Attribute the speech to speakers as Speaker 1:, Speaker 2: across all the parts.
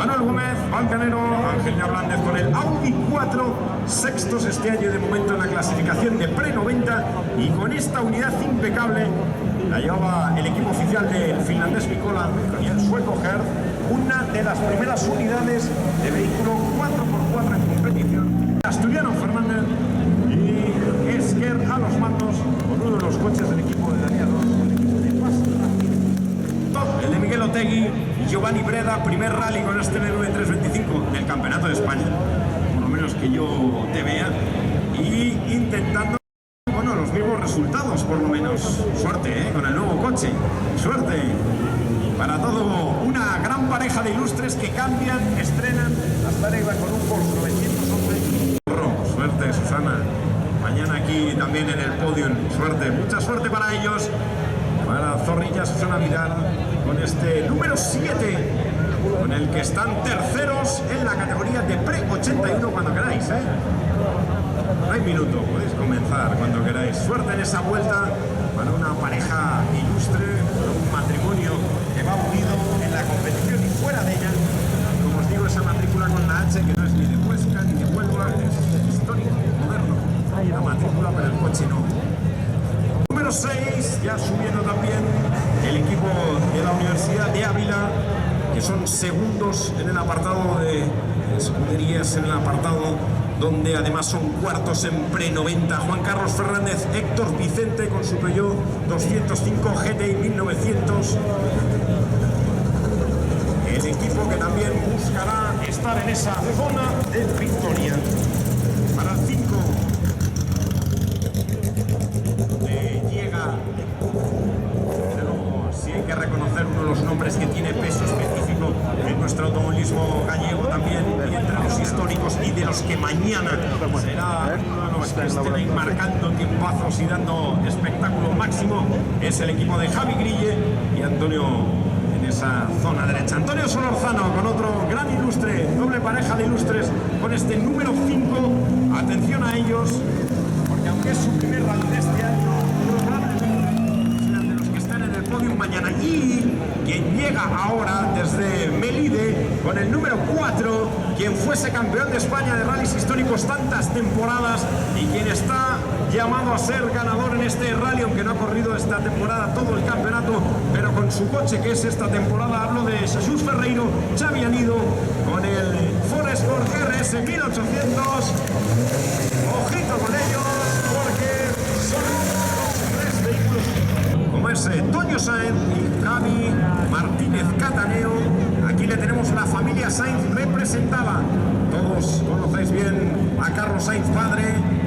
Speaker 1: Manuel Gómez, Balcanero, Ángel Hernández con el Audi 4, sextos este año de momento en la clasificación de pre-90, y con esta unidad impecable la llevaba el equipo oficial del finlandés Mikola y el sueco Herr, una de las primeras unidades de vehículo 4x4 en competición. Asturiano Fernández y Esker a los mandos con uno de los coches del equipo de Daniel el de Miguel Otegui y Giovanni Breda, primer rally con este BMW 325 del Campeonato de España, por lo menos que yo te vea, y intentando, bueno, los mismos resultados por lo menos. Suerte, con el nuevo coche, suerte para todo, una gran pareja de ilustres que cambian, estrenan. Hasta arriba con un Porsche 911. Suerte, Susana, mañana aquí también en el podium, suerte, mucha suerte para ellos. Para Zorrilla Susana Vidal con este número 7, con el que están terceros en la categoría de pre-81 cuando queráis, ¿eh? No hay minuto, podéis comenzar cuando queráis. Suerte en esa vuelta para una pareja ilustre, un matrimonio que va unido en la competición y fuera de ella. Como os digo, esa matrícula con la H, que no es ni de Huesca ni de Huelva, es histórico, moderno. Hay una matrícula, pero el coche no. Número 6, ya subiendo también el equipo de la Universidad de Ávila, que son segundos en el apartado de escuderías, en el apartado donde además son cuartos en pre-90. Juan Carlos Fernández, Héctor Vicente con su Peugeot 205 GTI 1900. El equipo que también buscará estar en esa zona de victoria. Para el 5. Hay que reconocer uno de los nombres que tiene peso específico en nuestro automovilismo gallego también, y entre los históricos y de los que mañana será uno de los que estén ahí marcando tiempazos y dando espectáculo máximo, es el equipo de Javi Grille y Antonio en esa zona derecha. Antonio Solorzano con otro gran ilustre, doble pareja de ilustres con este número 5. Atención a ellos, porque aunque es su primer rally de este año, mañana, y quien llega ahora desde Melide con el número 4, quien fuese campeón de España de rallies históricos tantas temporadas y quien está llamado a ser ganador en este rally, aunque no ha corrido esta temporada todo el campeonato, pero con su coche que es esta temporada. Hablo de Jesús Ferreiro, Xavi Anido con el Ford Escort RS 1800. Ojito con ellos, porque son los 3 vehículos como es Toño Sainz y Javi Martínez Cataneo. Aquí le tenemos la familia Sainz representada. Todos conocéis bien a Carlos Sainz padre,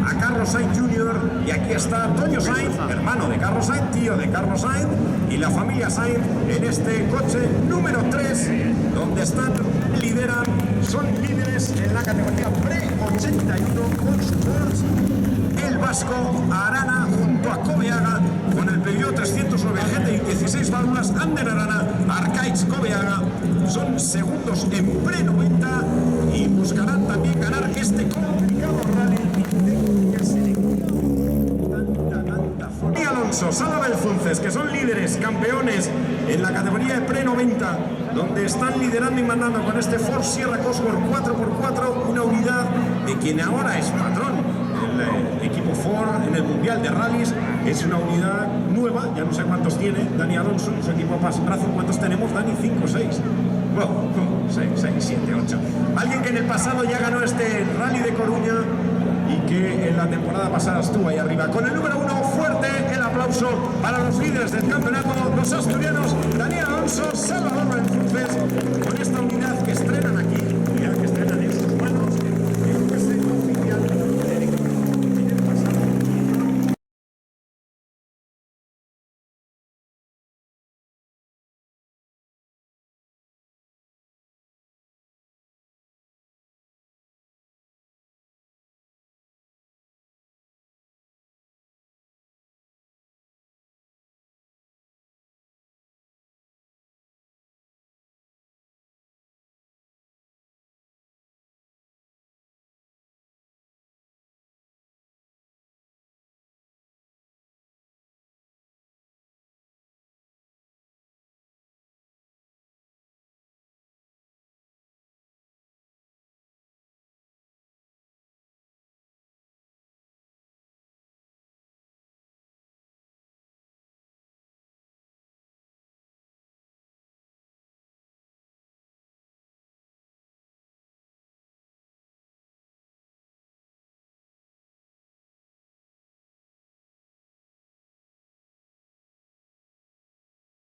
Speaker 1: a Carlos Sainz Jr. y aquí está Toño Sainz, hermano de Carlos Sainz, tío de Carlos Sainz, y la familia Sainz en este coche número 3, donde están, lideran, son líderes en la categoría pre-81 con su Porsche, el vasco Arana junto a Cobeaga con el Peugeot 309 GTI 16 válvulas. Ander Arana, Arcaiz Cobeaga son segundos en pre-90 y buscarán también ganar este complicado rally. Y Alonso, Sala Belzunces, que son líderes, campeones en la categoría de pre-90, donde están liderando y mandando con este Ford Sierra Cosworth 4x4, una unidad de quien ahora es patrón. El equipo Ford en el Mundial de Rallys es una unidad nueva, ya no sé cuántos tiene Dani Alonso, su equipo Racing. ¿Cuántos tenemos, Dani? 5 o 6. Bueno, 6, 7, 8. Alguien que en el pasado ya ganó este Rally de Coruña y que en la temporada pasada estuvo ahí arriba. Con el número 1, fuerte el aplauso para los líderes del campeonato, los asturianos Dani Alonso, Salvador Belzunces, con esta unidad que estrenan aquí